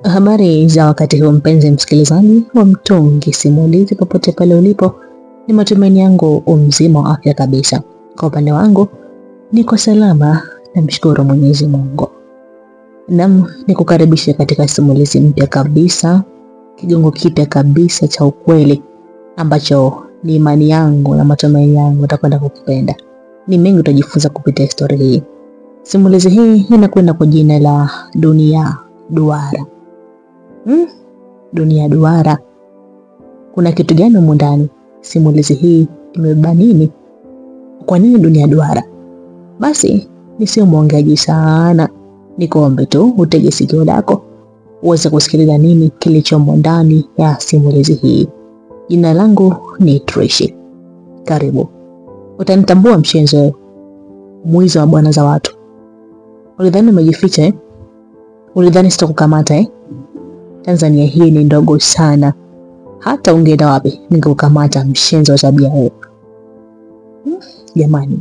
Habari za wakati huu mpenzi msikilizaji wa Mtungi Simulizi popote pale ulipo, ni matumaini yangu mzima wa afya kabisa. Kwa upande wangu niko salama, namshukuru Mwenyezi Mungu. Nikukaribisha katika simulizi mpya kabisa, kigongo kipya kabisa cha ukweli ambacho ni imani yangu na matumaini yangu utakwenda kukipenda. Ni mengi utajifunza kupitia historia hii. Simulizi hii inakwenda kwa jina la Dunia Duara. Dunia Duara. Kuna kitu gani humu ndani? Simulizi hii imebeba nini? Kwa nini Dunia Duara? Basi nisio mwongeaji sana, nikuombe tu utege sikio lako uweze kusikiliza nini kilichomo ndani ya simulizi hii. Jina langu ni Trishi. Karibu. Utanitambua mshenzo, mwizi wa bwana za watu. Ulidhani umejificha Ulidhani sitakukamata Tanzania hii ni ndogo sana. Hata ungeenda wapi ningekukamata mshenzo wa tabia hiyo. Jamani,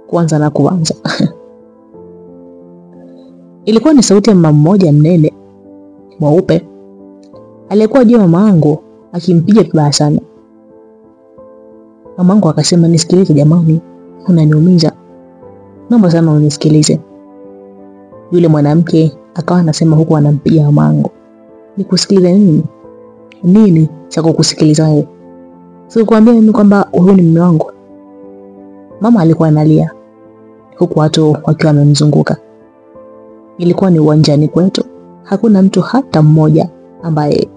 kuanza na kuanza. Ilikuwa ni sauti ya mama mmoja mnene mweupe aliyekuwa juu ya mamangu akimpiga vibaya sana. Mamangu akasema, nisikilize jamani, unaniumiza. Naomba sana unisikilize. Yule mwanamke akawa anasema huku anampiga mamangu. Nikusikiliza nini? Nini cha kukusikiliza wewe? Sikukwambia mimi kwamba huyu ni mume wangu? Mama alikuwa analia huku watu wakiwa wamemzunguka. Ilikuwa ni uwanjani kwetu. Hakuna mtu hata mmoja ambaye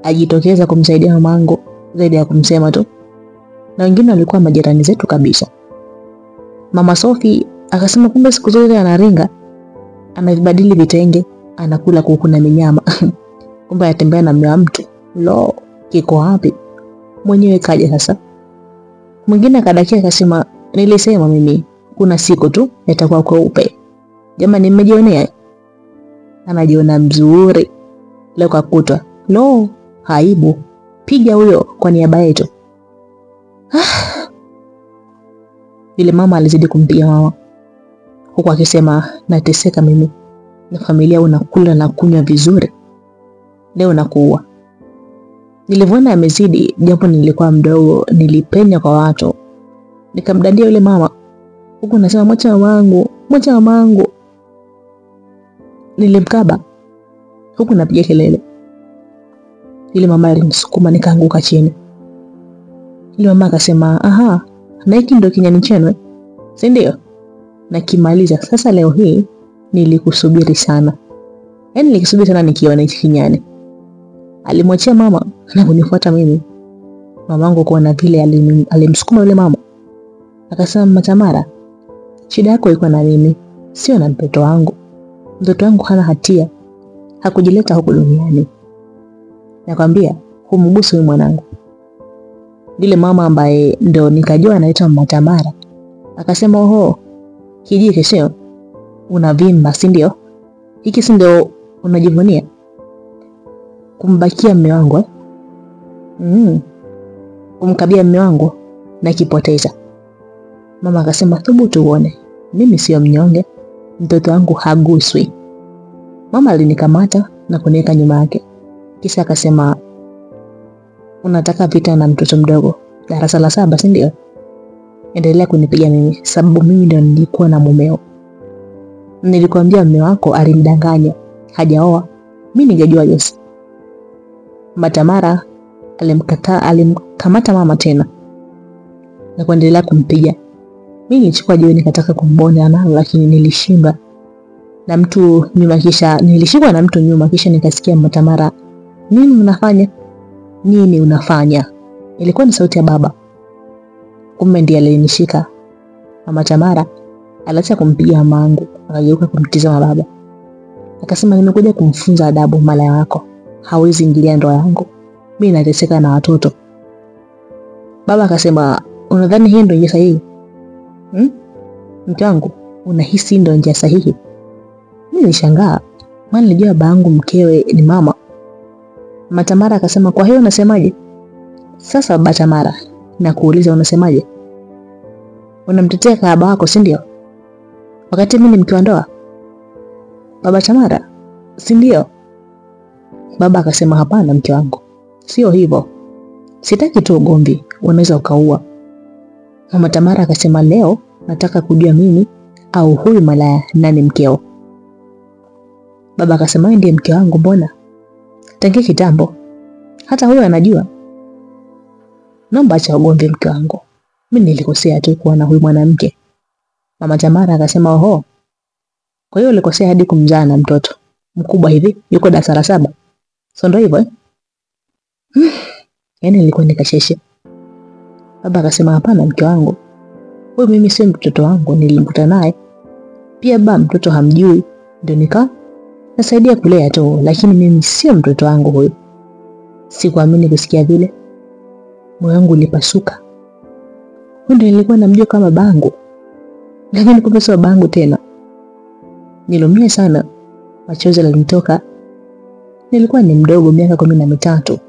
ajitokeza kumsaidia mamangu zaidi ya kumsema tu. Na wengine walikuwa majirani zetu kabisa. Mama Sophie akasema kumbe siku zote anaringa, anavibadili vitenge, anakula kuku na minyama. Kumbe atembea na mume wa mtu. Lo, kiko wapi? Mwenyewe kaja sasa. Mwingine akadakia akasema, nilisema mimi kuna siku tu yatakuwa kweupe. Jamani, mmejionea? Anajiona mzuri. Leo kakutwa. Lo, haibu. Piga huyo kwa niaba yetu. Yule mama alizidi kumpiga mama huku akisema, nateseka mimi na familia, unakula na kunywa vizuri, leo nakuua. Nilivyoona amezidi, japo nilikuwa mdogo, nilipenya kwa watu, nikamdandia yule mama huku nasema, mwacha wangu, mwacha wangu. Nilimkaba huku napiga kelele. Yule mama alinisukuma nikaanguka chini. Yule mama akasema, aha, na hiki ndio kinyani chenu, si ndio? Na kimaliza sasa. Leo hii nilikusubiri sana. Nilikisubiri sana nikiona hiki kinyani. Alimwachia mama na kunifuata mimi. Mamangu kuona vile alimsukuma yule mama. Akasema, Matamara, shida yako iko na mimi, sio na mtoto wangu. Mtoto wangu hana hatia. Hakujileta huku duniani. Nakwambia, humgusu huyu mwanangu. Yule mama ambaye ndo nikajua anaitwa Matamara akasema, oho, kijike sio? Unavimba, si ndio? Hiki si ndio unajivunia kumbakia mume wangu? Kumkabia mume wangu na kipoteza. Mama akasema, thubutu uone, mimi sio mnyonge, mtoto wangu haguswi. Mama alinikamata na kuniweka nyuma yake. Kisha akasema, unataka vita na mtoto mdogo darasa la 7, si ndio? Endelea kunipiga mimi, sababu mimi ndio nilikuwa na mumeo. Nilikwambia mume wako alimdanganya, hajaoa. Mimi ningejua Yesu. Matamara alimkamata mama tena na kuendelea kumpiga. Mimi nilichukua jiwe nikataka kumbonya nalo, lakini nilishindwa na mtu nyuma. Kisha nilishikwa na mtu nyuma, kisha nikasikia Matamara, nini unafanya? Nini unafanya? Ilikuwa ni sauti ya baba. Kumbe ndiye alinishika. Mama Tamara aliacha kumpiga mamangu, akageuka kumtizama baba. Akasema, nimekuja kumfunza adabu malaya wako. Hawezi ingilia ndoa yangu. Mimi nateseka na watoto. Baba akasema, unadhani hii ndio njia sahihi? Mke wangu, unahisi ndio njia sahihi? Mimi nishangaa, maana nilijua babangu mkewe ni mama. Matamara akasema, kwa hiyo unasemaje? Sasa baba Tamara, nakuuliza unasemaje? Unamtetea baba wako, si ndio? Wakati mimi ni mke wa ndoa. Baba Tamara, si ndio? Baba akasema hapana mke wangu, sio hivyo. Sitaki tu ugomvi, unaweza ukaua. Mama Tamara akasema leo nataka kujua mimi au huyu malaya nani mkeo. Baba akasema wewe ndiye mke wangu mbona? Tangia kitambo. Hata huyo anajua. Naomba acha ugomvi mke wangu. Mimi nilikosea tu kuwa na huyu mwanamke. Mama Tamara akasema oho. Kwa hiyo ulikosea hadi kumzaa na mtoto mkubwa hivi, yuko darasa la 7. So ndio hivyo eh? Yaani nilikuwa nikasheshe. Baba akasema hapana mke wangu. Huyu mimi sio mtoto wangu, nilimkuta naye. Pia baba mtoto hamjui, ndio nasaidia kulea tu, lakini mimi sio mtoto wangu huyu. Sikuamini kusikia vile. Moyo wangu ulipasuka. Ndio nilikuwa namjua kama babangu. Lakini kumbe sio babangu tena. Nilumia sana. Machozi yalinitoka. Nilikuwa ni mdogo miaka 13.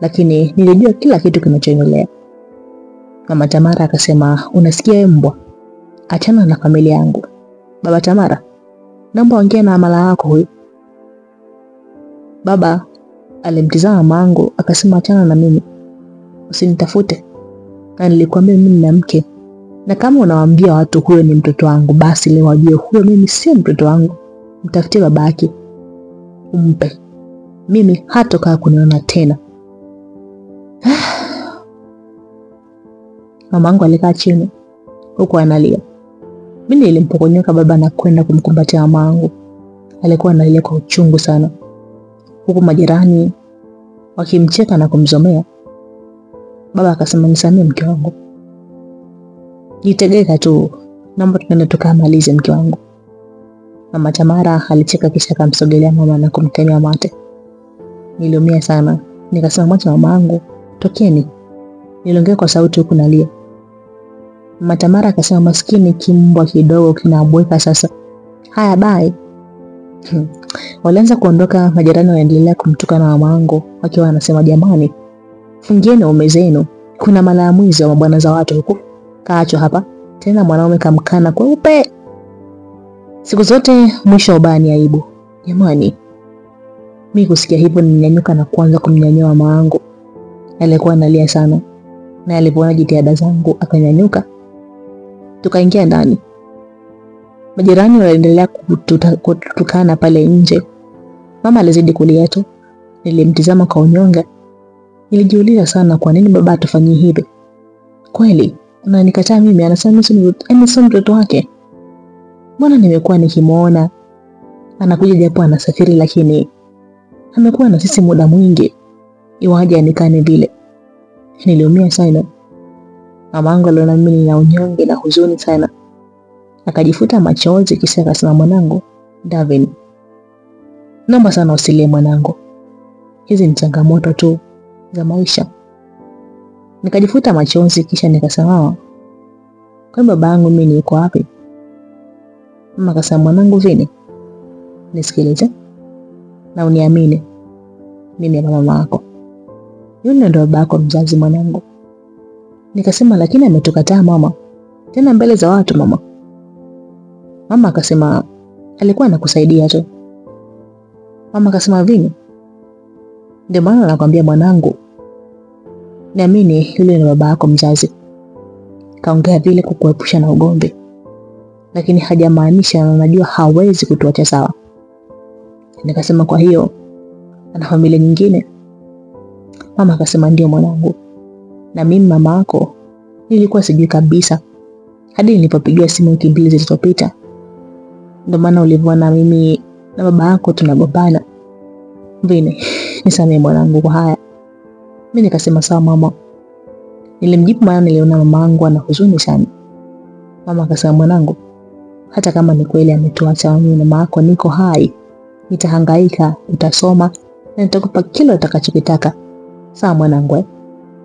Lakini nilijua kila kitu kinachoendelea. Mama Tamara akasema unasikia mbwa? Achana na familia yangu. Baba Tamara, naomba ongea na amala yako huyu. Baba alimtizama mamangu akasema achana na mimi. Usinitafute. Na nilikwambia mimi nina mke. Na kama unawaambia watu huyo ni mtoto wangu, basi leo wajue huyo mimi sio mtoto wangu. Mtafutie babake. Umpe. Mimi hatokaa kuniona tena. Mamangu alikaa chini huku analia. Mimi nilimpokonyoka baba na kwenda kumkumbatia mamangu. Alikuwa analia kwa uchungu sana. Huku majirani wakimcheka na kumzomea. Baba akasema nisamee mke wangu. Jitegeka tu, naomba tuende tukamalize mke wangu. Mama Tamara alicheka kisha akamsogelea mama na kumtemea mate. Niliumia sana. Nikasema mwacha mamangu, tokeni. Niliongea kwa sauti huku nalia. Mama Tamara akasema maskini kimbwa kidogo kinabweka sasa. Haya bye. Walianza kuondoka, majirani waendelea kumtuka na mamangu wakiwa wanasema jamani, fungieni ume zenu. Kuna malaya mwizi wa mabwana za watu huku. Kaachwa hapa. Tena mwanaume kamkana kweupe. Siku zote mwisho ubani aibu. Jamani. Mimi kusikia hivyo nilinyanyuka na kuanza kumnyanyua mamangu. Alikuwa analia sana. Na alipoona jitihada zangu akanyanyuka. Tukaingia ndani. Majirani waliendelea kutukana pale nje. Mama alizidi kulia tu. Nilimtizama kwa unyonge. Nilijiuliza sana kwa nini baba atufanyie hivi. Kweli, unanikataa mimi, anasema mimi sio mtoto wake. Mbona nimekuwa nikimuona anakuja japo anasafiri lakini amekuwa na sisi muda mwingi. Iwaje anikane vile. Niliumia sana. Mamangu aliona mimi nina unyonge na huzuni sana. Akajifuta machozi kisha akasema mwanangu, Davin, naomba sana usilie mwanangu. Hizi ni changamoto tu za maisha. Nikajifuta machozi kisha nikasema kwa babangu mimi niko wapi? Mama akasema mwanangu Vini, nisikilize na uniamini. Mimi ni mama yako. Yule ndio babako mzazi mwanangu. Nikasema lakini ametukataa mama. Tena mbele za watu mama. Mama akasema alikuwa anakusaidia tu. Mama akasema Vini, ndio maana nakwambia mwanangu, niamini yule ni babako mzazi. Kaongea vile kukuepusha na ugomvi. Lakini hajamaanisha na najua hawezi kutuacha sawa. Nikasema kwa hiyo ana familia nyingine? Mama akasema ndio mwanangu. Na mimi mama yako nilikuwa sijui kabisa hadi nilipopigiwa simu wiki 2 zilizopita. Ndio maana ulivyoona mimi na baba yako tunagombana. Vini, nisamee mwanangu kwa haya. Mimi nikasema sawa mama. Nilimjibu maana niliona mama yangu ana huzuni sana. Mama akasema mwanangu, hata kama ni kweli ametuacha mimi na mama yako, niko hai. Nitahangaika, utasoma na nitakupa kila utakachokitaka. Sawa mwanangu.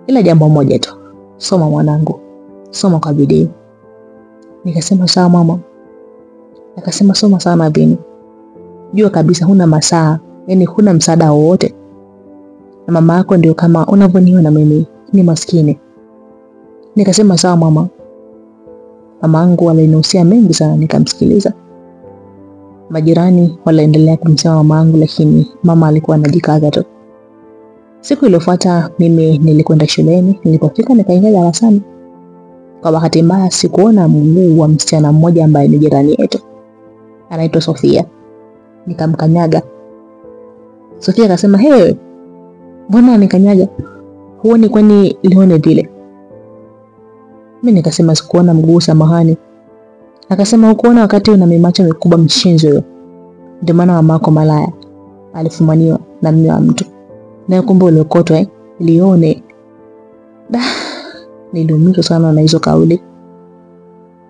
Ila jambo moja tu. Soma mwanangu. Soma kwa bidii. Nikasema sawa mama. Akasema soma sana Vini. Jua kabisa huna masaa, yani huna msaada wowote. Na mama yako ndio kama unavyoniona mimi ni maskini. Nikasema sawa mama. Mamangu alinihusia mengi sana nikamsikiliza. Majirani waliendelea kumsema mamangu, lakini mama alikuwa anajikaza tu. Siku iliyofuata mimi nilikwenda shuleni. Nilipofika nikaingia darasani. Kwa bahati mbaya sikuona mguu wa msichana mmoja ambaye ni jirani yetu. Anaitwa Sofia. Nikamkanyaga. Sofia akasema, "Hey, mbona unikanyaga? Huoni kwani lione vile?" Mimi nikasema sikuona mguu, samahani. Akasema, "Ukuona wakati una macho mikubwa mshenzi huyo. Ndio maana mamako malaya. Alifumaniwa na mume wa mtu. Na kumbe uliokotwa lione." Niliumizwa sana na hizo kauli.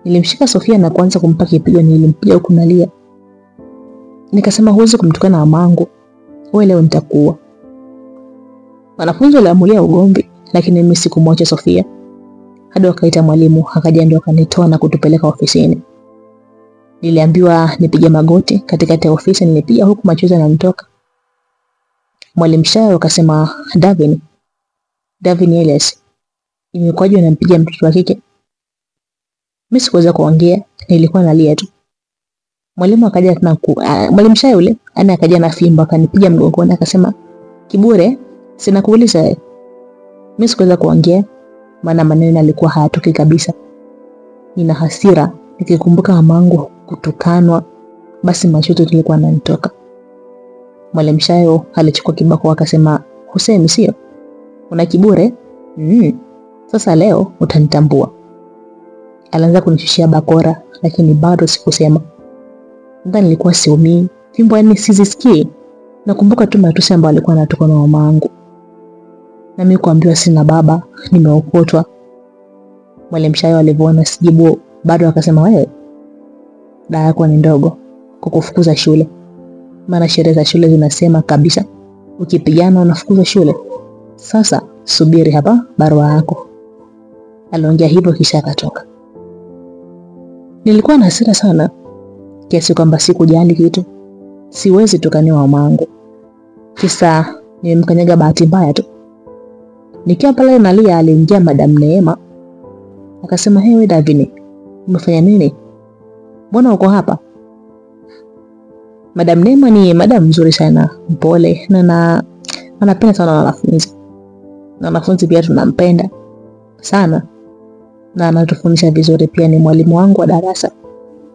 Nilimshika Sofia na kuanza kumpa kipigo. Nilimpiga huku nalia. Nikasema, "Huwezi kumtukana mamangu. Wewe leo nitakuua." Wanafunzi waliamulia ugomvi, lakini mimi sikumwacha Sofia. Hadi wakaita mwalimu, akaja ndio akanitoa na kutupeleka ofisini. Niliambiwa nipige magoti katikati ya ofisi. Nilipiga huku machozi yananitoka. Mwalimu Shayo akasema, Davin Elias, imekwaje unampiga mtoto wa kike?" Mimi sikuweza kuongea, nilikuwa nalia tu. Mwalimu akaja tena mwalimu Shayo yule akaja na fimbo akanipiga mgongoni akasema, "Kibure, sina kuuliza wewe." Mimi sikuweza kuongea maana maneno yalikuwa hayatoki kabisa. Nina hasira nikikumbuka mamangu kutukanwa, basi machozi tulikuwa yananitoka. Mwalimu Shayo alichukua kibako akasema, "Husemi sio? Una kibure? Sasa leo utanitambua." Alianza kunishushia bakora, lakini bado sikusema. Ndani nilikuwa siumii, fimbo yani sizisikii. Nakumbuka tu matusi ambayo alikuwa anatoka na mamangu. Na mimi kuambiwa sina baba, nimeokotwa. Mwalimu Shayo alivyoona sijibu bado akasema, "Wewe, dada yako ni ndogo kukufukuza shule. Maana sheria za shule zinasema kabisa ukipigana unafukuzwa shule. Sasa subiri hapa barua yako." Aliongea hivyo kisha akatoka. Nilikuwa na hasira sana kiasi kwamba sikujali kitu. Siwezi tukaniwa mamangu. Kisa nimemkanyaga bahati mbaya tu. Nikiwa pale nalia, aliingia Madam Neema. Akasema, "Hewe Davini, umefanya nini? Mbona uko hapa?" Madam Neema ni madam mzuri sana, mpole na anapenda sana wanafunzi. Na wanafunzi pia tunampenda sana. Na anatufundisha vizuri pia, ni mwalimu wangu wa darasa.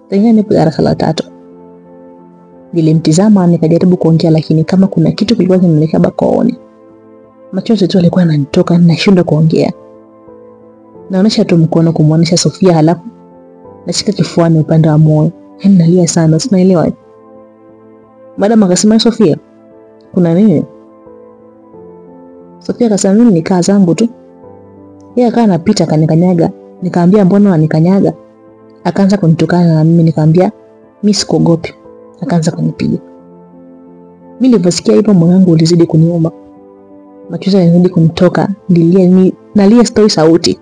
Tena nipo darasa la 3. Nilimtizama nikajaribu kuongea, lakini kama kuna kitu kilikuwa kinaniweka bakooni. Machozi tu yalikuwa yananitoka, ninashindwa kuongea. Naonesha tu mkono kumwonyesha Sofia, halafu nashika kifuani upande wa moyo. Nalia sana, sinaelewa. Madam akasema, "Sofia, kuna nini?" Sofia akasema, "Mimi nikaa zangu tu." Yeye akawa anapita kanikanyaga. Nikamwambia, "Mbona unanikanyaga?" Akaanza kunitukana na mimi nikamwambia, "Mimi sikuogopi." Akaanza kunipiga. Mimi niliposikia hivyo moyo wangu ulizidi kuniuma. Machozi yanazidi kunitoka. Nalia sitoi sauti.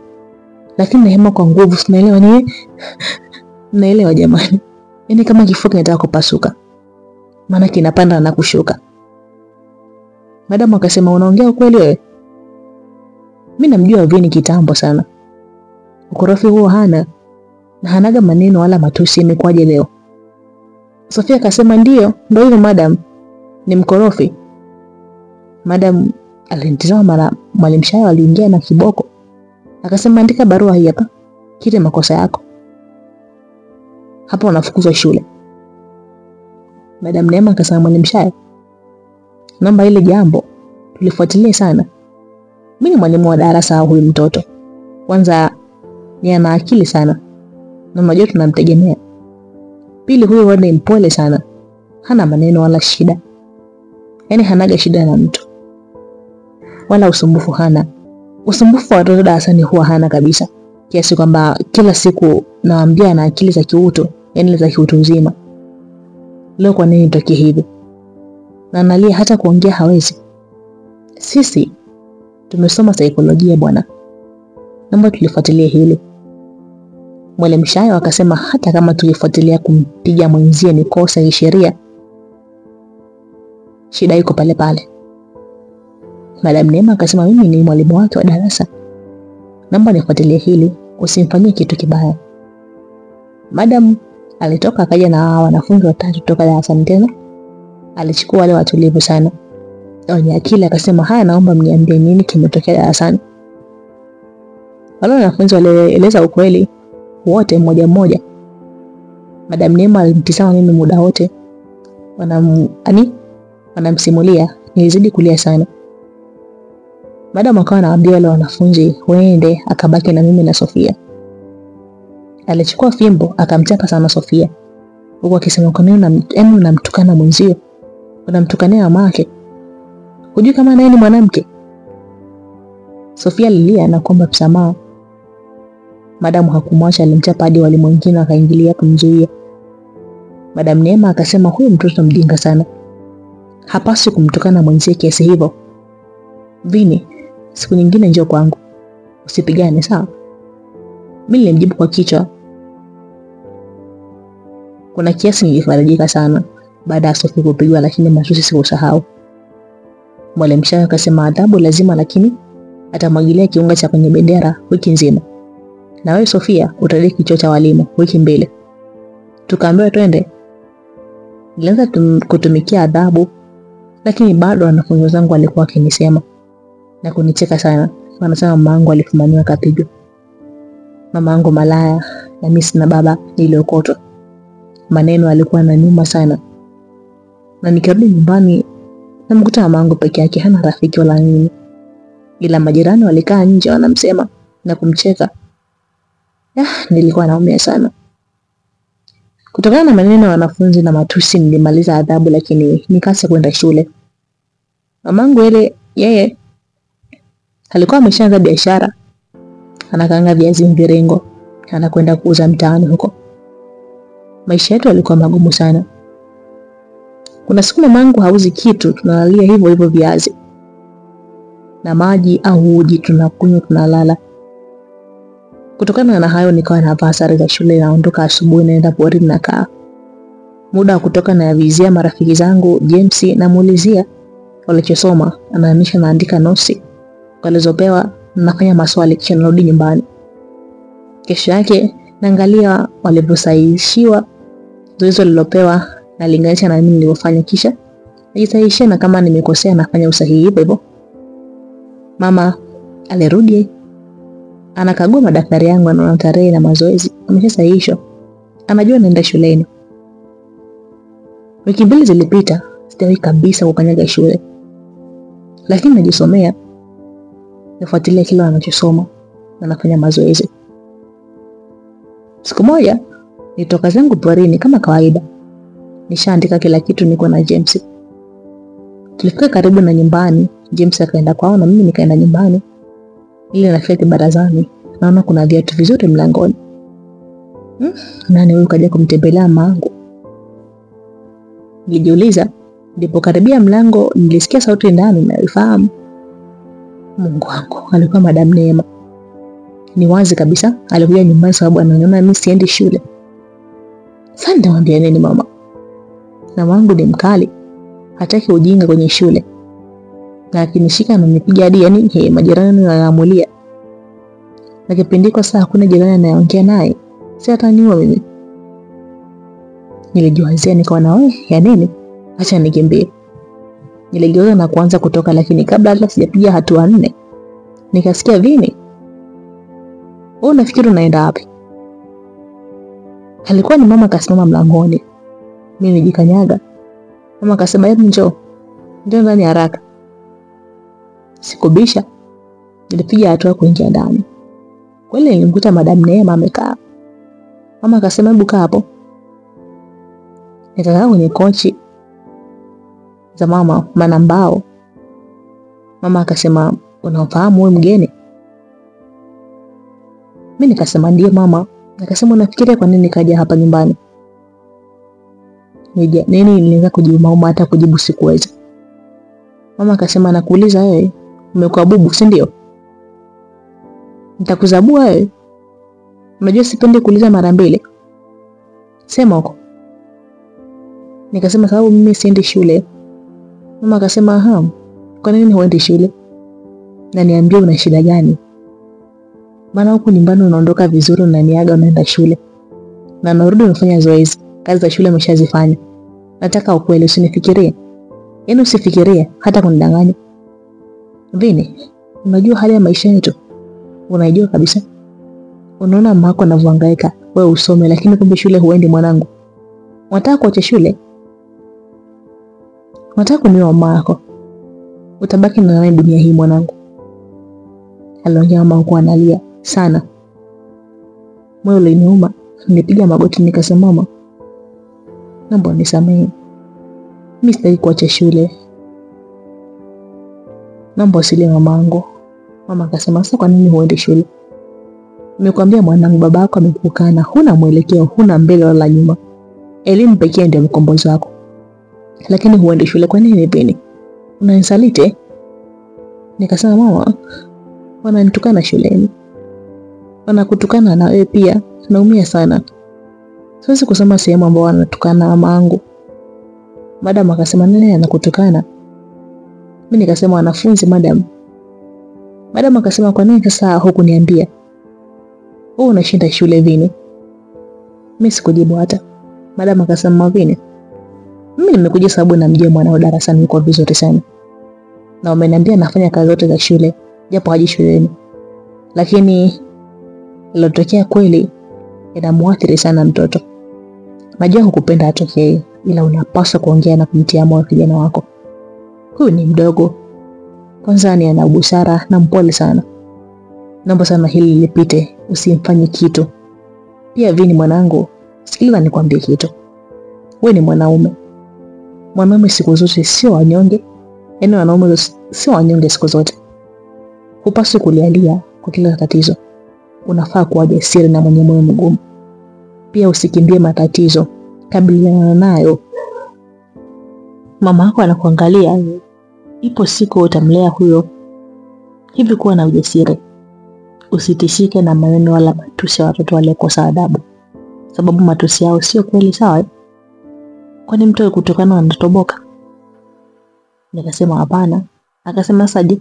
Lakini nahema kwa nguvu, sinaelewa nini? Naelewa jamani. Yaani kama kifua kinataka kupasuka. Maana kinapanda na kushuka. Madam akasema, "Unaongea ukweli wewe?" Mimi namjua Vini kitambo sana. Ukorofi huo hana, na hanaga maneno wala matusi. Imekwaje leo? Sofia akasema, "Ndio hivyo madam, ni mkorofi." Madam alinitazama mara Mwalimu Shayo aliingia na kiboko. Akasema, "Andika barua hii hapa. Kile makosa yako. Hapo unafukuzwa shule." Madam Neema akasema, "Mwalimu Shayo, namba ile jambo tulifuatilia sana. Mimi ni mwalimu wa darasa huyu mtoto. Kwanza ni ana akili sana. Na unajua tunamtegemea. Pili, huyu ni mpole sana. Hana maneno wala shida. Yaani hanaga shida na mtu. Wala usumbufu hana. Usumbufu wa watoto darasani huwa hana kabisa. Kiasi kwamba kila siku naambia ana akili za kiutu, yaani za kiutu uzima. Leo kwa nini nitoke hivi? Na analia hata kuongea hawezi. Sisi tumesoma saikolojia bwana. Naomba tulifuatilie hili." Mwalimu Shayo akasema, "Hata kama tulifuatilia kumpiga mwenzie ni kosa ya sheria. Shida iko pale pale." Madam Neema akasema, "Mimi ni mwalimu wake wa darasa. Naomba nifuatilie hili, usimfanyie kitu kibaya." Madam Alitoka akaja na wanafunzi watatu kutoka darasani tena. Alichukua wale watulivu sana. Wenye akili akasema, haya, naomba mniambie nini kimetokea darasani. Wale wanafunzi walieleza ukweli wote mmoja mmoja. Madam Neema alimtizama mimi muda wote. Wanamsimulia. Nilizidi kulia sana. Madam akawa anawaambia wale wanafunzi waende, akabaki na mimi na Sofia. Alichukua fimbo akamchapa sana Sofia. Huko akisema, kwa nini unamtukana mwenzio? Unamtukania mamake? Hujui kama naye ni mwanamke? Sofia lilia na kuomba msamaha. Madam hakumwacha, alimchapa hadi walimu wengine akaingilia kumzuia. Madam Neema akasema, huyu mtoto mjinga sana. Hapaswi kumtukana mwenzie kiasi hivyo. Vini, siku nyingine njoo kwangu. Usipigane, sawa? Mimi nilimjibu kwa kichwa. Kuna kiasi nilifarijika sana baada ya Sofia kupigwa, lakini matusi sikusahau. Mwalimu Shaka akasema adhabu lazima, lakini atamwagilia kiunga cha kwenye bendera wiki nzima. Na wewe Sofia utalii kichwa cha walimu wiki mbele. Tukaambiwa twende. Nilianza kutumikia adhabu, lakini bado wanafunzi wenzangu walikuwa wakinisema na kunicheka sana. Wanasema mama yangu alifumaniwa kapigwa. Mama yangu malaya na mimi sina baba niliokotwa. Maneno alikuwa yananiuma sana. Na nikirudi nyumbani namkuta mama yangu peke yake, hana rafiki wala nini. Ila majirani walikaa nje wanamsema na kumcheka. Nilikuwa naumia sana. Kutokana na maneno ya wanafunzi na matusi nilimaliza adhabu, lakini nikaacha kwenda shule. Mamangu yeye alikuwa ameshaanza biashara. Anakaanga viazi mviringo, anakwenda kuuza mtaani huko. Maisha yetu yalikuwa magumu sana. Kuna siku mamangu hauzi kitu, tunalalia hivyo hivyo viazi na maji au uji, tunakunywa tunalala. Kutokana na hayo nikawa navaa sare za shule, naondoka asubuhi naenda porini nakaa. Muda wa kutoka na vizia marafiki zangu James, na muulizia walichosoma, anaanisha naandika nosi walizopewa, nafanya maswali kisha narudi nyumbani. Kesho yake naangalia walivyosahihishiwa zoezi lilopewa na linganisha na mimi nilivyofanya, kisha najisahihisha, na kama nimekosea nafanya usahihi hivyo. Mama alirudi, anakagua madaftari yangu, anaona tarehe na mazoezi ameshasahihishwa. Anajua naenda shuleni. Wiki mbili zilipita, sijawahi kabisa kukanyaga shule. Lakini najisomea, nafuatilia kila anachosoma na nafanya mazoezi. Siku moja nitoka zangu porini kama kawaida. Nishaandika kila kitu, niko na James. Tulifika karibu na nyumbani, James akaenda kwao na mimi nikaenda nyumbani. Ile nafika barazani, naona kuna viatu vizuri mlangoni. Nani huyu kaja kumtembelea mamangu? Nilijiuliza. Ndipo karibia mlango nilisikia sauti ndani na nifahamu. Mungu wangu, alikuwa Madam Neema. Ni wazi kabisa alikuja nyumbani sababu ananiona mimi siendi shule. Sasa nitamwambia nini mama? Na wangu ni mkali, hataki ujinga kwenye shule. Na akinishika na nipiga hadi majirani wanaamulia. Na kipindi kwa saa hakuna jirani anayeongea naye. Si ataniua mimi. Nilijiwazia nikaona wewe ya nini? Acha nikimbie. Niligeuka na kuanza kutoka, lakini kabla hata sijapiga hatua 4 nikasikia Vini. Wewe unafikiri unaenda wapi? Alikuwa ni mama kasimama mlangoni. Mimi nijikanyaga. Mama akasema hebu njoo. Njoo ndani haraka. Sikubisha. Nilipiga hatua kuingia ndani. Kweli nilimkuta Madam Neema amekaa. Mama akasema hebu kaa hapo. Nikakaa kwenye kochi za mama manambao. Mama akasema unafahamu wewe mgeni? Mimi nikasema ndiyo mama. Akasema unafikiria kwa nini kaja hapa nyumbani? Nini nilianza kujibu hata kujibu sikuweza. Mama akasema nakuuliza wewe, umekuwa bubu si ndio? Nitakuzabua wewe. Unajua sipendi kuuliza mara mbili. Sema huko. Nikasema sababu mimi siendi shule. Mama akasema kwa nini huendi shule? Na niambie una shida gani? Maana huko nyumbani unaondoka vizuri, unaniaga unaenda shule. na narudi nafanya zoezi. Kazi za shule umeshazifanya. Nataka ukweli, usinifikirie. Yaani usifikirie hata kunidanganya. Vini, unajua hali ya maisha yetu. Unajua kabisa. Unaona mama yako anavyohangaika, wewe usome lakini kumbe shule huendi mwanangu. Unataka kuacha shule? Unataka kunioa mama yako? Utabaki na nani dunia hii mwanangu? Aliongea mama huko analia sana. Moyo uliniuma, nilipiga magoti nikasema mama, naomba unisamehe. Mimi sitaki kuacha shule. Naomba usilie mamangu. Mama akasema sasa kwa nini huendi shule? Nimekwambia mwanangu, babako amekukana, huna mwelekeo, huna mbele wala nyuma. Elimu pekee ndio mkombozi wako. Lakini huendi shule kwa nini Beni? Unanisaliti? Nikasema mama, wananitukana shuleni. Wanakutukana na wewe pia, naumia sana. Siwezi kusema sehemu ambao wanatukana mamangu. Madam akasema nani anakutukana? Mimi nikasema wanafunzi madam. Madam akasema kwa nini sasa hukuniambia? Wewe unashinda shule Vini. Mimi sikujibu hata. Madam akasema Vini, mimi nimekuja sababu namjua mwanao darasani yuko vizuri sana. Na umeniambia nafanya kazi zote za shule, japo haji shuleni. Lakini ilotokea kweli inamuathiri sana mtoto. Najua hukupenda atokee, ila unapaswa kuongea na kumtia moyo kijana wako. Huyu ni mdogo. Kwanza ni ana busara na mpole sana. Naomba sana hili lipite, usimfanye kitu. Pia Vini mwanangu, sikiliza nikwambie kitu. Wewe ni mwanaume. Mwanaume siku zote sio wanyonge. Yaani wanaume sio wanyonge siku zote. Hupaswi kulialia kwa kila tatizo. Unafaa kuwa jasiri na mwenye moyo mgumu. Pia usikimbie matatizo, kabiliana nayo. Mama yako anakuangalia. Ipo siku utamlea huyo. Hivi kuwa na ujasiri. Usitishike na maneno wala matusi ya watoto waliokosa adabu. Sababu matusi yao sio kweli sawa. Kwani mtu kutokana anatoboka? Nikasema hapana. Akasema saje.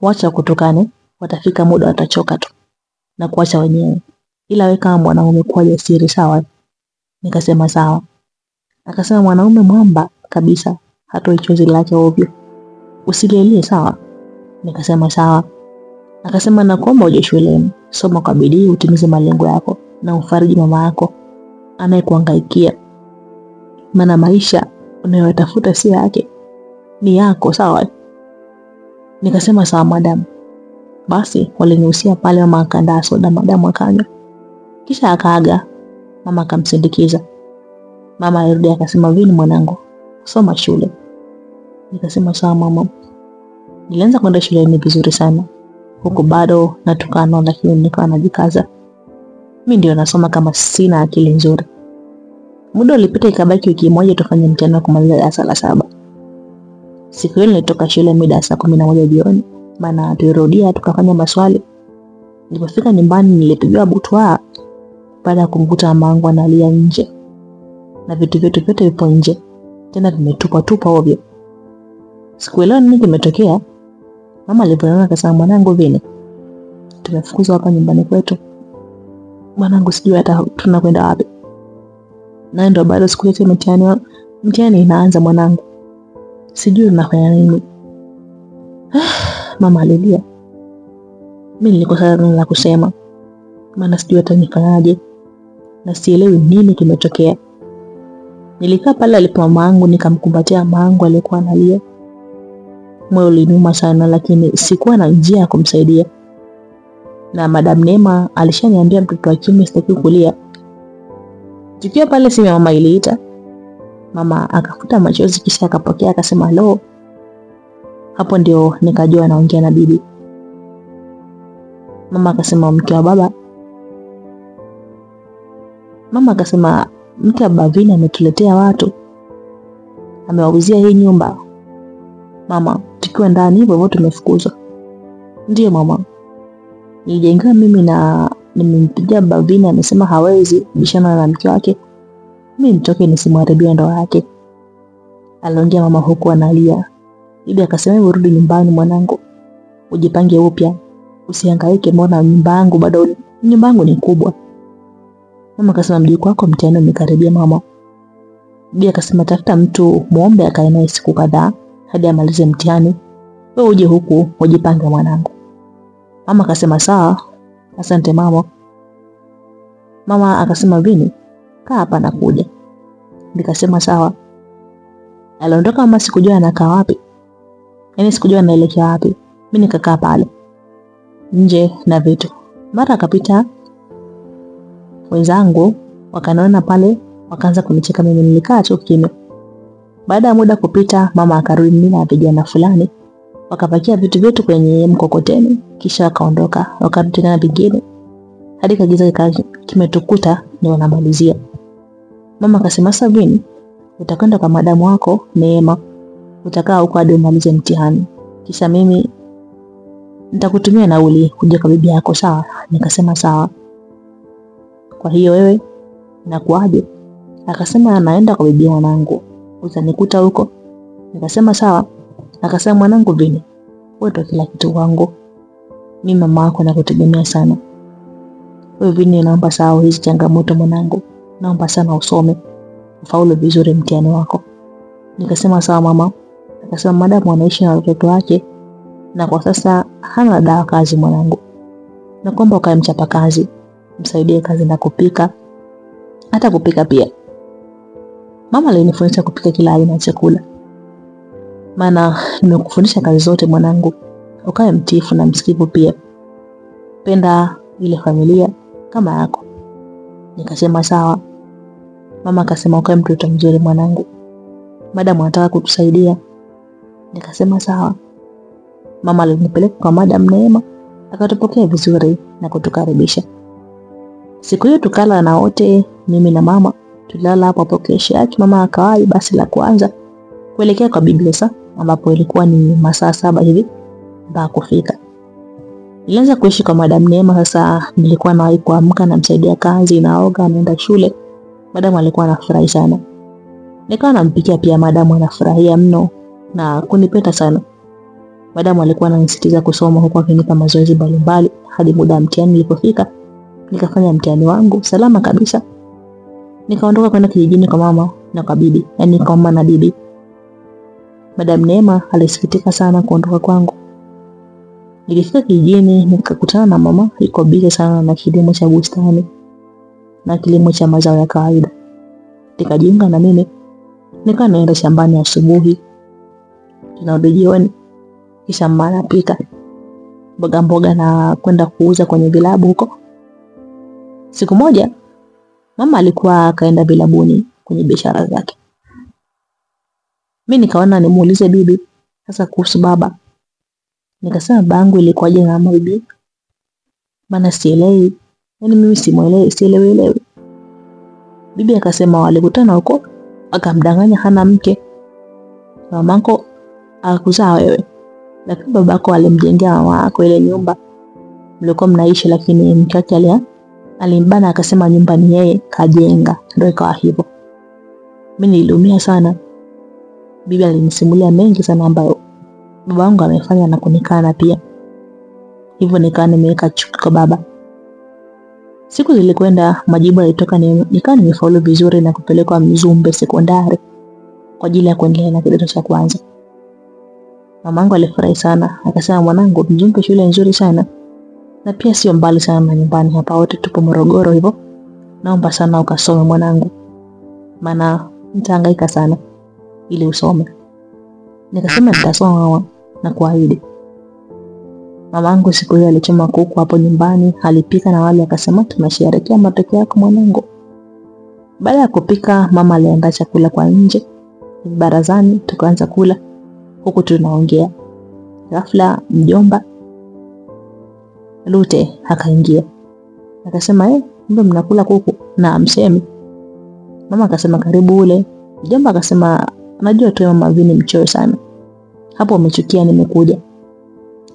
Wacha kutokane, watafika muda watachoka tu na kuacha wenyewe. Ila wewe kama mwanaume kuwa jasiri sawa. Nikasema sawa. Akasema mwanaume mwamba kabisa, hata ichozi lake ovyo. Usilelie sawa. Nikasema sawa. Akasema nakuomba uje shuleni, soma kwa bidii utimize malengo yako na ufariji mama yako anayekuhangaikia. Maana maisha unayotafuta si yake, ni yako sawa. Nikasema sawa madam. Basi walinihusia pale, mama akaandaa soda, madam akanywa. Kisha akaaga. Mama akamsindikiza. Mama alirudi akasema Vini mwanangu, soma shule. Nikasema sawa mama. Nilianza kwenda shuleni vizuri sana. Huko bado natukana lakini nikawa najikaza. Mimi ndio nasoma kama sina akili nzuri. Muda ulipita ikabaki wiki moja tufanye mtihani wa kumaliza darasa la 7. Siku hiyo nilitoka shule mida saa 11 jioni. Maana tulirudia tukafanya maswali. Nilipofika nyumbani nilipigiwa butwa baada ya kumkuta mamangu analia nje. Na vitu vyetu vyote vipo nje. Tena vimetupwa ovyo. Sikuelewa nini kimetokea. Mama alipoona akasema mwanangu Vini, tumefukuzwa hapa nyumbani kwetu. Mwanangu sijui hata tunakwenda wapi. Na ndio bado siku yetu mtihani inaanza mwanangu. Sijui tunafanya nini. Mama alilia. Mimi nilikosa neno la kusema. Maana sijui hata nifanyaje. Na sielewi nini kimetokea. Nilikaa pale alipo mamangu nikamkumbatia mamangu aliyekuwa analia. Moyo uliniuma sana lakini sikuwa na njia ya kumsaidia. Na Madam Neema alishaniambia mtoto wa kiume sitaki kulia. Tukiwa pale simu ya mama iliita. Mama akafuta machozi kisha akapokea akasema hello. Hapo ndio nikajua anaongea na bibi. Mama akasema mke wa baba. Mama akasema mke wa Bavina ametuletea watu. Amewauzia hii nyumba. Mama, tukiwa ndani hivyo tumefukuzwa. Ndiyo mama. Nilijenga mimi na nimempigia Bavina amesema hawezi bishana na mke wake. Mimi nitoke nisimharibie ndoa yake. Aliongea mama huku analia. Bibi akasema urudi nyumbani mwanangu. Ujipange upya. Usihangaike mbona nyumba yangu bado nyumba yangu ni kubwa. Mama akasema mjukuu wako mtihani umekaribia mama. Bibi akasema tafuta mtu muombe akae naye siku kadhaa hadi amalize mtihani. Wewe uje huku ujipange mwanangu. Mama akasema sawa, asante mama. Mama akasema Vini, kaa hapa nakuja. Nikasema sawa. Aliondoka mama, sikujua anakaa wapi. Yaani sikujua anaelekea wapi. Mimi nikakaa pale nje na vitu. Mara akapita wenzangu wakaniona pale, wakaanza kunicheka. Mimi nilikaa tu kimya. Baada ya muda kupita, mama akarudi mimi na vijana fulani. Wakapakia vitu vyetu kwenye mkokoteni kisha wakaondoka. Wakarudi tena na vingine. Hadi kagiza kimetukuta ndio wanamalizia. Mama akasema Vini, utakwenda kwa madamu wako Neema. Utakaa huko hadi umalize mtihani. Kisha mimi nitakutumia nauli kuja kwa bibi yako, sawa? Nikasema sawa. Kwa hiyo wewe nakuaje? Akasema naenda kwa bibi yangu. Utanikuta huko. Nikasema sawa. Akasema mwanangu Vini, wewe ndio kila kitu wangu. Mimi mama yako nakutegemea sana. Wewe Vini, naomba sawa hizi changamoto mwanangu. Naomba sana usome. Ufaulu vizuri mtihani wako. Nikasema sawa mama. Akasema madamu anaishi na watoto wake na kwa sasa hana dawa kazi mwanangu. Naomba ukae mchapa kazi. Msaidie kazi na kupika. Hata kupika pia. Mama alinifundisha kupika kila aina ya chakula. Maana nimekufundisha kazi zote mwanangu. Ukae mtiifu na msikivu pia. Penda ile familia kama yako. Nikasema sawa. Mama akasema ukae mtoto mzuri mwanangu. Madam anataka kutusaidia. Nikasema sawa. Mama alinipeleka kwa Madam Neema, akatupokea vizuri na kutukaribisha. Siku hiyo tukala na wote, mimi na mama. Tulala hapo kesho yake mama akawahi basi la kwanza kuelekea kwa Bibi Lesa, ambapo ilikuwa ni masaa 7 hivi mpaka kufika. Nilianza kuishi kwa Madam Neema. Sasa nilikuwa nawahi kuamka na msaidia kazi, naoga, naenda shule. Madam alikuwa anafurahi sana. Nikawa nampikia pia. Madam anafurahia mno na kunipenda sana. Madam alikuwa ananisitiza kusoma huku akinipa mazoezi mbalimbali hadi muda wa mtihani ulipofika. Nikafanya mtihani wangu salama kabisa. Nikaondoka kwenda kijijini kwa mama na kwa bibi, yani kwa mama na bibi. Madam Neema alisikitika sana kuondoka kwangu. Nilifika kijijini nikakutana na mama yuko busy sana na kilimo cha bustani na kilimo cha mazao ya kawaida. Nikajiunga na mimi. Nikawa naenda shambani asubuhi. Tunarudi jioni. Kisha mama pika mboga na kwenda kuuza kwenye vilabu huko. Siku moja mama alikuwa kaenda vilabuni kwenye biashara zake. Mimi nikaona nimuulize bibi sasa kuhusu baba. Nikasema bangu ilikuwaje na mama bibi? Bana sielewi. Yaani mimi sielewi. Bibi akasema walikutana huko, akamdanganya hana mke. Mamako akakuzaa wewe. Lakini babako alimjengea mama yako ile nyumba mlikuwa mnaishi, lakini mke wake alimbana akasema nyumba ni yeye kajenga, ndio ikawa hivyo. Mimi niliumia sana. Bibi alinisimulia mengi sana ambayo baba wangu amefanya na kunikana pia. Hivyo nikawa nimeweka chuki kwa baba. Siku zilikwenda, majibu yalitoka, nikawa nimefaulu vizuri na kupelekwa Mzumbe sekondari kwa ajili ya kuendelea na kidato cha kwanza. Mamangu alifurahi sana, akasema mwanangu, Mzumbe shule nzuri sana na pia sio mbali sana na nyumbani, hapa wote tupo Morogoro hivyo. Naomba sana ukasome mwanangu, maana nitahangaika sana ili usome. Nikasema nitasoma na kuahidi. Mamangu siku hiyo alichoma kuku hapo nyumbani, alipika na wale akasema tunasherehekea matokeo yako mwanangu. Baada ya kupika, mama aliandaa chakula kwa nje barazani, tukaanza kula huku tunaongea. Ghafla mjomba Lute akaingia. Akasema mbona mnakula kuku na msemi? Mama akasema karibu ule. Mjomba akasema najua tu mama Vini mchoyo sana. Hapo umechukia nimekuja.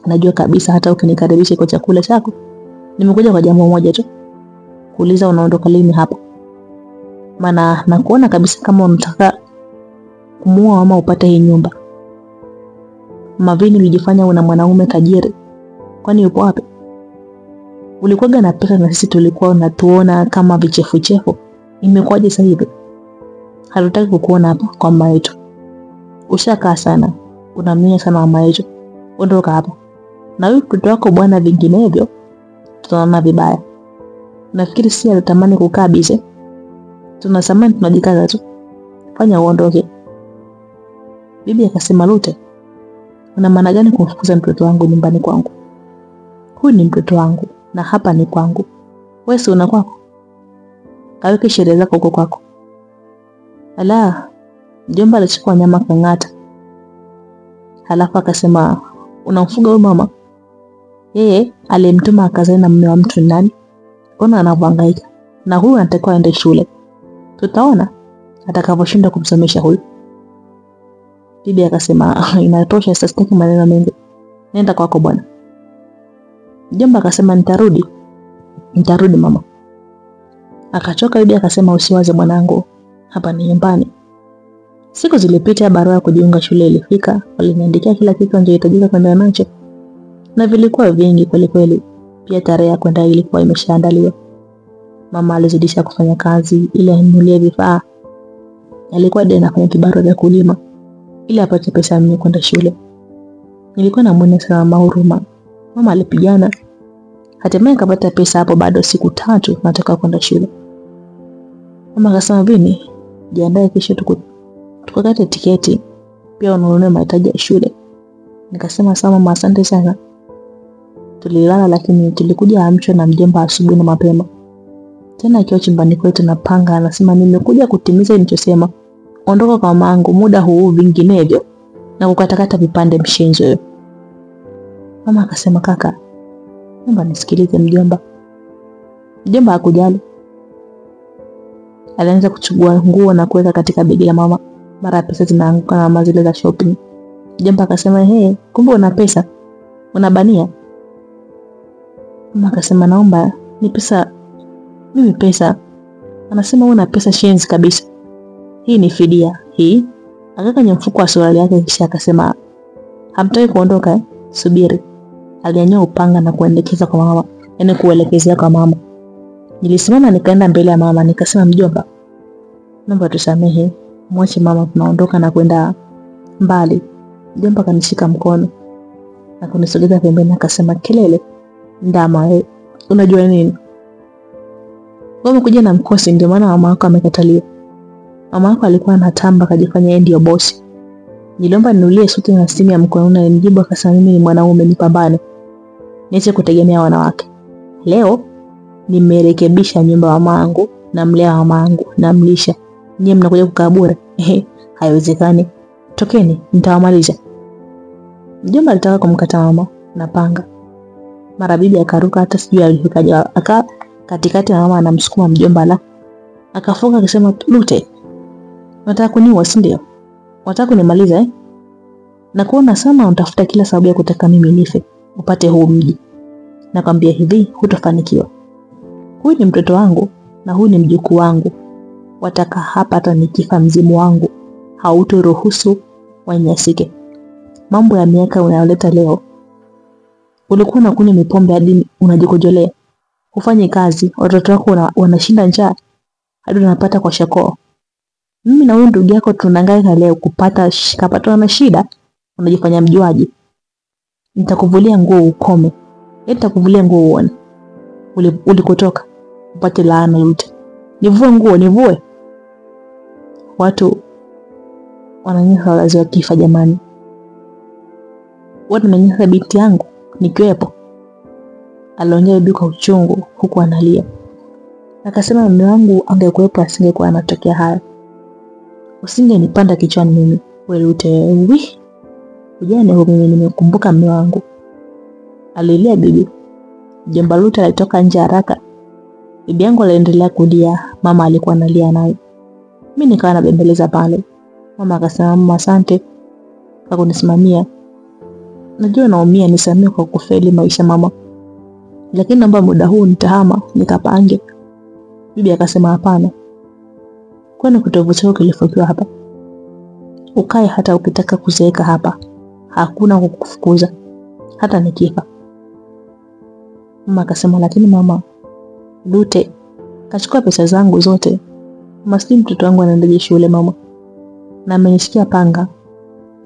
Najua kabisa hata ukinikaribisha kwa chakula chako nimekuja kwa jambo moja tu. Kuuliza unaondoka lini hapa. Maana nakuona kabisa kama unataka kumuoa ama upate hii nyumba. Mama Vini ulijifanya una mwanaume tajiri. Kwani yupo wapi? Ulikuwaga na pesa na sisi tulikuwa unatuona kama vichefuchefu. Imekuwaje sasa hivi? Hatutaki kukuona hapa kwa mama yetu. Ushakaa sana. Unamnyanya sana mama yetu. Ondoka hapa. Na huyu mtoto wako bwana, vinginevyo tunaona vibaya. Nafikiri si anatamani kukaa bize. Tunasamani tunajikaza tu. Fanya uondoke. Bibi akasema, Lute, una maana gani kumfukuza mtoto wangu nyumbani kwangu? Huyu ni mtoto wangu na hapa ni kwangu. Wewe si una kwako? Kaweke sherehe zako huko kwako. Ala, mjomba alichukua nyama kang'ata. Halafu akasema, unamfuga huyu mama? Yeye alimtuma akazae na mume wa mtu nani? Ona anavyohangaika. Na huyu anatakiwa aende shule. Tutaona atakavyoshinda kumsomesha huyu. Bibi akasema, inatosha, sitaki maneno mengi. Nenda kwako bwana. Mjomba akasema, nitarudi mama. Akachoka bibi akasema, usiwaze mwanangu, hapa ni nyumbani. Siku zilipita, barua ya kujiunga shule ilifika. Waliniandikia kila kitu nilichohitajika kwenda nacho. Na vilikuwa vingi kweli kweli. Pia tarehe ya kwenda ilikuwa imeshaandaliwa. Mama alizidisha kufanya kazi ili anunulie vifaa. Alikuwa ndiye anafanya kibarua vya kulima ili apate pesa mimi kwenda shule. Nilikuwa namuona sana mama huruma. Mama alipigana. Hatimaye akapata pesa hapo bado siku 3 nataka kwenda shule. Mama akasema, Vini, jiandae kesho tukakate tiketi. Pia ununue mahitaji ya shule. Nikasema sawa mama, asante sana. Tulilala lakini tulikuja amcho na mjomba asubuhi na mapema. Tena akiwa chumbani kwetu na panga anasema, nimekuja kutimiza nilichosema. Ondoka kwa mamangu muda huu, vinginevyo na kukatakata vipande mshenzo wewe. Mama akasema, kaka, naomba nisikilize mjomba. Mjomba hakujali. Alianza kuchukua nguo na kuweka katika begi la mama. Mara pesa zinaanguka na mama zile za shopping. Mjomba akasema, kumbe una pesa? Unabania? Mama akasema, naomba ni pesa. Mimi pesa? Anasema una pesa shenzi kabisa. Hii ni fidia. Hii akakanya mfuko wa suruali yake kisha akasema, hamtaki kuondoka? Subiri. Alianyoa upanga na kuelekeza kwa mama, yaani kuelekezea kwa mama. Nilisimama nikaenda mbele ya mama nikasema, mjomba, naomba tusamehe, mwache mama, tunaondoka na kwenda mbali. Mjomba kanishika mkono na kunisogeza pembeni akasema, kelele ndama wewe, unajua nini? Wewe umekuja na mkosi ndio maana mama yako amekatalia. Mama yako alikuwa anatamba kajifanya yeye ndio bosi. Niliomba ninulie suti na simu ya mkononi na nijibu akasema, mimi ni mwanaume, nipambane. Niache kutegemea wanawake. Leo nimerekebisha nyumba ya mamangu na mlea wa mamangu na mlisha. Nyie mnakuja kukaa bure? Haiwezekani. Tokeni, nitawamaliza. Mjomba alitaka kumkata mama na panga. Mara bibi akaruka, hata sijui alifikaje. Aka katikati na mama anamsukuma mjomba la. Akafoka akasema, Lute, unataka kuniua si ndio? Unataka kunimaliza Na kuona sana unatafuta kila sababu ya kutaka mimi nife, upate huu mji. Nakwambia hivi, hutafanikiwa. Huyu ni mtoto wangu na huyu ni mjukuu wangu. Wataka hapa hata nikifa mzimu wangu hautoruhusu wanyasike. Mambo ya miaka unayoleta leo. Ulikuwa unakunywa mipombe hadi unajikojolea. Ufanye kazi, watoto wako wanashinda njaa hadi unapata kwa shakoo. Mimi na huyu ndugu yako tunangaika leo kapata na shida, unajifanya mjuaji. Nitakuvulia nguo ukome. Nitakuvulia nguo uone ulikotoka, upate laana yote. Nivue nguo, nivue. Watu wananyesha wazazi wa kifa jamani. Watu wananyesha binti yangu nikiwepo. Aliongea bibi kwa uchungu huku analia. Akasema mume wangu angekuwepo asingekuwa anatokea haya. Usingenipanda kichwani mimi. Wewe Lute, ujane huu mimi nimekumbuka mume wangu. Alilia bibi. Mjomba Lute alitoka nje haraka. Bibi yangu aliendelea kulia, mama alikuwa analia naye. Mimi nikawa nabembeleza pale. Mama akasema, mama asante kwa kunisimamia. Najua naumia, nisamee kwa kufeli maisha mama. Lakini naomba muda huu nitahama nikapange. Bibi akasema hapana. Kwani kitovu chako kilifokiwa hapa? Ukae hata ukitaka kuzeeka hapa. Hakuna kukufukuza hata nikifa. Mama akasema, lakini mama, Lute kachukua pesa zangu zote. Maskini mtoto wangu anaendaje shule mama? Na amenishikia panga.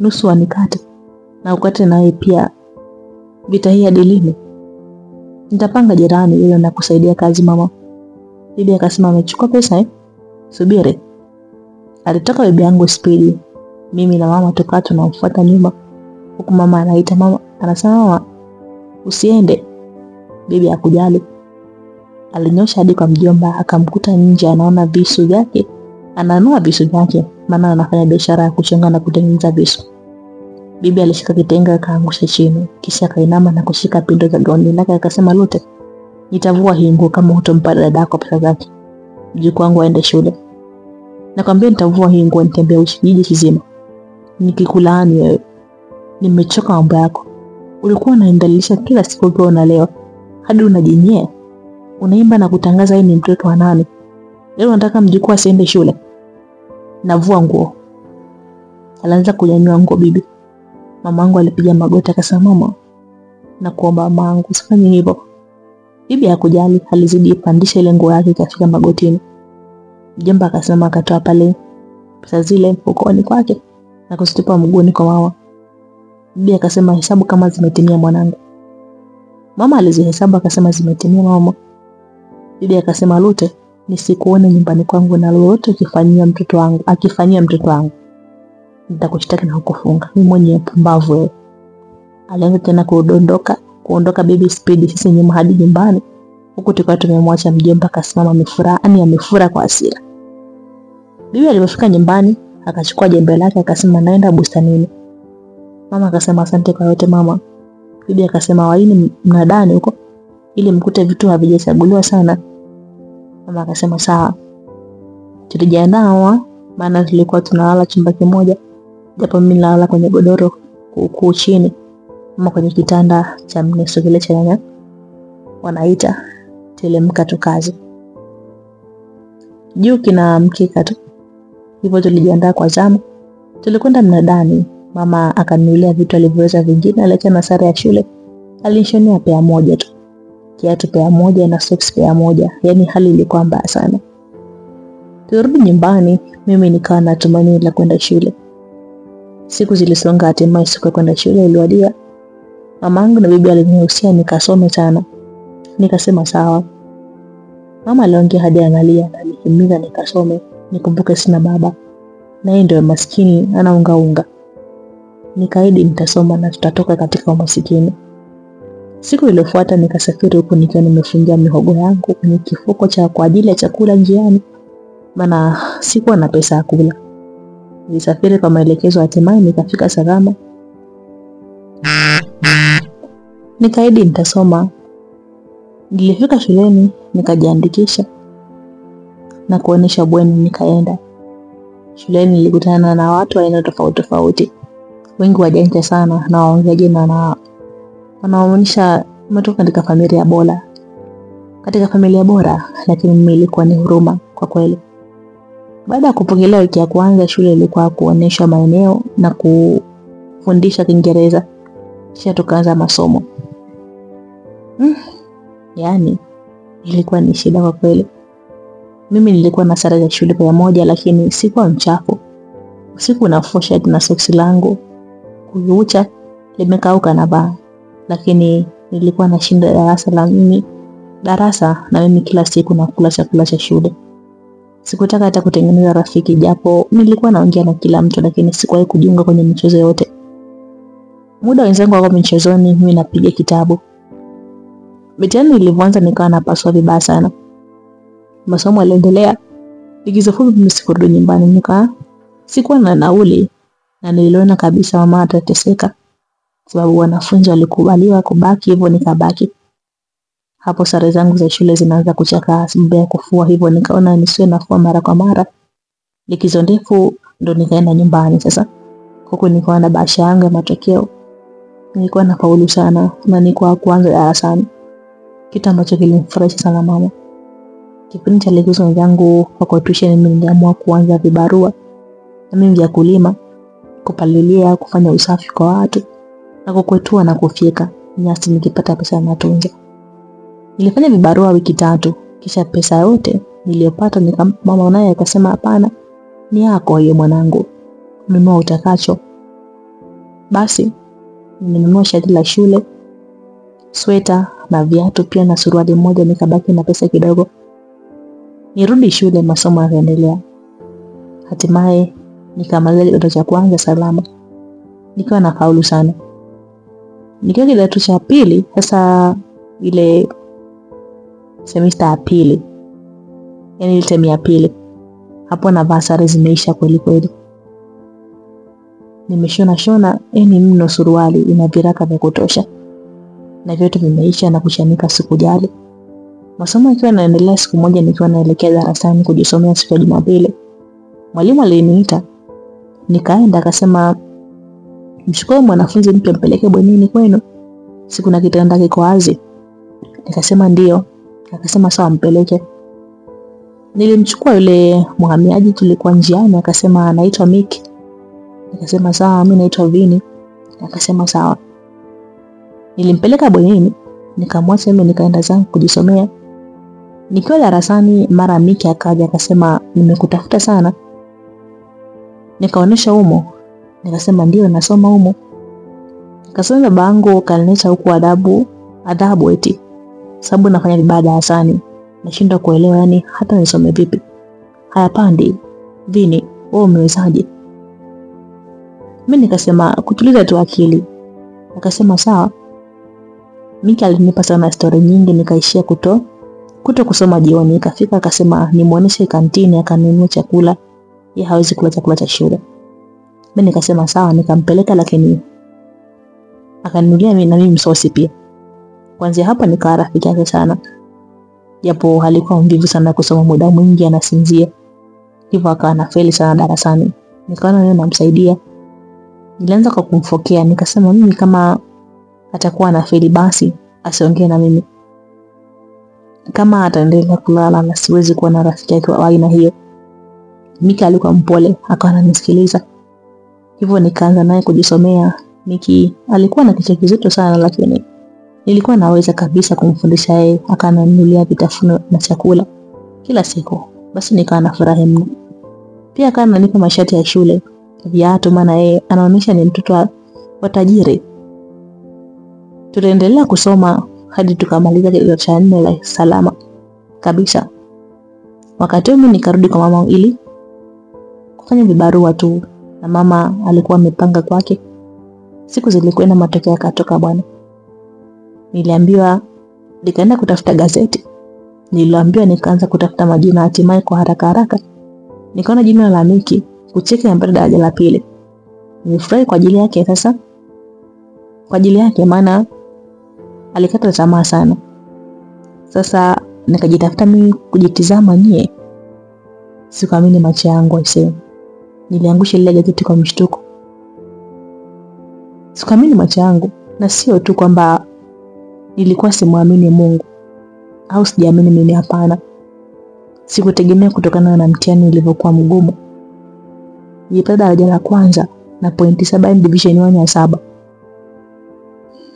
Nusu anikate na ukate naye pia. Vita hii hadi lini? Nitapanga jirani yule na kusaidia kazi mama. Bibi akasema, amechukua pesa Subiri. Alitoka bibi yangu spidi. Mimi na mama tukaa tunamfuata nyuma. Huku mama anaita mama, anasema, mama, usiende. Bibi hakujali. Alinyosha hadi kwa mjomba, akamkuta nje anaona visu vyake. Ananua visu vyake, maana anafanya biashara ya kuchonga na kutengeneza visu. Bibi alishika kitenga akaangusha chini, kisha akainama na kushika pindo za gauni lake akasema, Lute, nitavua hii nguo kama hutompa dadako pesa zake. Mjukuu wangu aende shule. Nakwambia nitavua hii nguo nitembea kijiji kizima. Nikikulaani wewe. Nimechoka mambo yako. Ulikuwa unaendalisha kila siku ukiwa unalewa. Hadi unajinyea. Unaimba na kutangaza yeye ni mtoto wa nani. Leo nataka mjukuu asiende shule. Navua nguo. Alianza kunyanyua nguo bibi. Mamangu alipiga magoti akasema, mama, nakuomba mamangu usifanye hivyo. Bibi hakujali, alizidi pandisha ile nguo yake ikafika magotini. Mjomba akasema akatoa pale pesa zile mfukoni kwake na kuzitupa mguuni kwa mama. Bibi akasema, hesabu kama zimetimia mwanangu. Mama alizihesabu akasema zimetimia mama. Bibi akasema, Lute, nisikuone nyumbani kwangu na lolote akifanyia mtoto wangu. Nitakushtaki na kukufunga. Mimi mwenye pumbavu wewe. Alianza tena kuondoka bibi speed sisi nyuma hadi nyumbani. Huku tukawa tumemwacha mjomba akasimama amefura kwa hasira. Bibi alipofika nyumbani akachukua jembe lake akasema, naenda bustanini. Mama akasema, asante kwa yote mama. Bibi akasema, waini mnadani huko ili mkute vitu havijachaguliwa sana. Mama akasema, sawa. Tulijiandaa maana tulikuwa tunalala chumba kimoja. Japo mimi nalala kwenye godoro huku chini. Mama kwenye kitanda cha mneso kile cha nyanya. Wanaita telemka tu kazi. Juu kina mkeka tu. Hivyo tulijiandaa kwa zamu. Tulikwenda mnadani. Mama akaninunulia vitu alivyoweza vingine, aliacha na sare ya shule. Alinishonea pea moja tu. Kiatu pea moja na socks pea moja. Yaani hali ilikuwa mbaya sana. Turudi nyumbani, mimi nikawa na tumaini la kwenda shule. Siku zilisonga hatimaye siku ya kwenda shule iliwadia. Mamangu na bibi alinihusia nikasome sana. Nikasema sawa. Mama aliongea hadi analia na alihimiza nikasome, nikumbuke sina baba. Na yeye ndio maskini anaunga. Nikaahidi nitasoma na tutatoka katika umasikini. Siku iliyofuata nikasafiri huko nikiwa nimefungia mihogo yangu kwenye kifuko kwa ajili ya chakula njiani. Maana sikuwa na pesa ya kula. Nilisafiri kwa maelekezo hatimaye nikafika salama. Nikaahidi nitasoma. Nilifika shuleni nikajiandikisha na kuonesha bweni nikaenda. Shuleni nilikutana na watu aina tofauti. Wengi wajanja sana na waongeaji na wanaonyesha umetoka katika familia bora. Katika familia bora, lakini mimi ilikuwa ni huruma kwa kweli. Baada ya kupokelewa wiki ya kwanza shule ilikuwa kuonesha maeneo na kufundisha Kiingereza. Kisha tukaanza masomo. Yaani ilikuwa ni shida kwa kweli. Mimi nilikuwa na sare za shule pamoja lakini sikuwa mchafu. Usiku nafosha na soksi langu kuucha limekauka na baa. Lakini nilikuwa nashinda darasa na mimi kila siku nakula chakula cha shule. Sikutaka hata kutengeneza rafiki japo nilikuwa naongea na kila mtu lakini sikuwahi kujiunga kwenye michezo yote. Muda wenzangu wako michezoni mimi napiga kitabu. Mitihani ilivyoanza nikawa napaswa vibaya sana. Masomo yaliendelea. Likizo fupi mimi sikurudi nyumbani sikuwa na nauli na niliona kabisa mama atateseka sababu wanafunzi walikubaliwa kubaki hivyo nikabaki. Hapo sare zangu za shule zinaanza kuchakaa sababu ya kufua hivyo nikaona nisiwe nafua mara kwa mara. Likizo ndefu ndo nikaenda nyumbani sasa. Huko nilikuwa na bahasha yangu ya matokeo. Nilikuwa nafaulu sana na nilikuwa kuanza darasani. Kitu ambacho kilinifurahisha sana mama. Kipindi cha likizo zangu kwa tuition mimi niliamua kuanza vibarua. Na mimi vya kulima, kupalilia, kufanya usafi kwa watu na kukwetua na kufyeka. Nyasi nikipata pesa natunza. Nilifanya vibarua wiki 3, kisha pesa yote niliyopata mama naye akasema hapana, ni yako hiyo mwanangu, nunua utakacho. Basi nimenunua shati la shule, sweta na viatu pia na suruali moja, nikabaki na pesa kidogo. Nirudi shule, masomo yanaendelea. Hatimaye nikamaliza kidato cha kwanza salama. Nikiwa na faulu sana. Nikiwa kidato cha pili, sasa ile semester ya pili, yani ile term ya pili, hapo na sare zimeisha kweli kweli. Nimeshona yani mno, suruali ina viraka vya kutosha, na vyote vimeisha na kushanika sikujali. Masomo yakiwa yanaendelea, siku moja nikiwa naelekea darasani kujisomea siku ya Jumapili, mwalimu aliniita. Nikaenda, akasema mchukue mwanafunzi mpya mpeleke bwenini kwenu, siku na kitanda kiko wazi. Nikasema ndio. Akasema sawa, mpeleke. Nilimchukua yule mhamiaji, tulikuwa njiani, akasema anaitwa Miki. Nikasema sawa, mimi naitwa Vini. Akasema sawa. Nilimpeleka bwenini, nikamwacha mimi nikaenda zangu kujisomea. Nikiwa darasani, mara Miki akaja akasema nimekutafuta sana. Nikaonesha umo. Nikasema ndio nasoma umo. Akasema babangu kanileta huku adabu eti, sababu nafanya vibaya darasani. Nashindwa kuelewa yani hata nisome vipi. Haya pandi, Vini, wewe umewezaje? Mimi nikasema kutuliza tu akili. Akasema sawa. Miki alinipa sana story nyingi, nikaishia kuto kusoma jioni. Ikafika akasema nimuoneshe kantini akanunua chakula. Yeye hawezi kula chakula cha shule. Mimi nikasema sawa, nikampeleka, lakini akaninulia mimi msosi pia. Kwanza hapa nikawa rafiki yake sana. Japo alikuwa mvivu sana kusoma, muda mwingi anasinzia. Hivyo akawa anafeli sana darasani. Nikaona yeye namsaidia. Nilianza kwa kumfokea, nikasema mimi kama atakuwa anafeli basi asiongee na mimi. Kama ataendelea kulala na siwezi kuwa na rafiki yake wa aina hiyo. Miki alikuwa mpole, akawa ananisikiliza. Hivyo nikaanza naye kujisomea. Miki alikuwa na kichwa kizito sana, lakini nilikuwa naweza kabisa kumfundisha yeye. Akaninunulia vitafuno na chakula kila siku. Basi nikawa nafurahi mno. Pia akawa ananipa mashati ya shule, viatu, maana yeye anaonyesha ni mtoto wa tajiri. Tuliendelea kusoma hadi tukamaliza kidato cha 4 la salama kabisa. Wakati mimi nikarudi kwa mama ili kufanya vibarua tu, na mama alikuwa amepanga kwake. Siku zilikwenda, matokeo yakatoka bwana. Niliambiwa nikaenda kutafuta gazeti. Niliambiwa nikaanza kutafuta majina, hatimaye kwa haraka nikaona jina la Miki kucheka ambaye daraja la pili. Nilifurahi kwa ajili yake sasa. Kwa ajili yake, maana alikata tamaa sana. Sasa nikajitafuta mimi kujitizama nie. Sikuamini macho yangu aisee. Niliangusha ile gazeti kwa mshtuko. Sikuamini macho yangu, na sio tu kwamba nilikuwa simuamini Mungu au sijaamini mimi, hapana. Sikutegemea kutokana na mtihani ulivyokuwa mgumu. Nilipata daraja la kwanza na pointi 7 division 1 ya 7.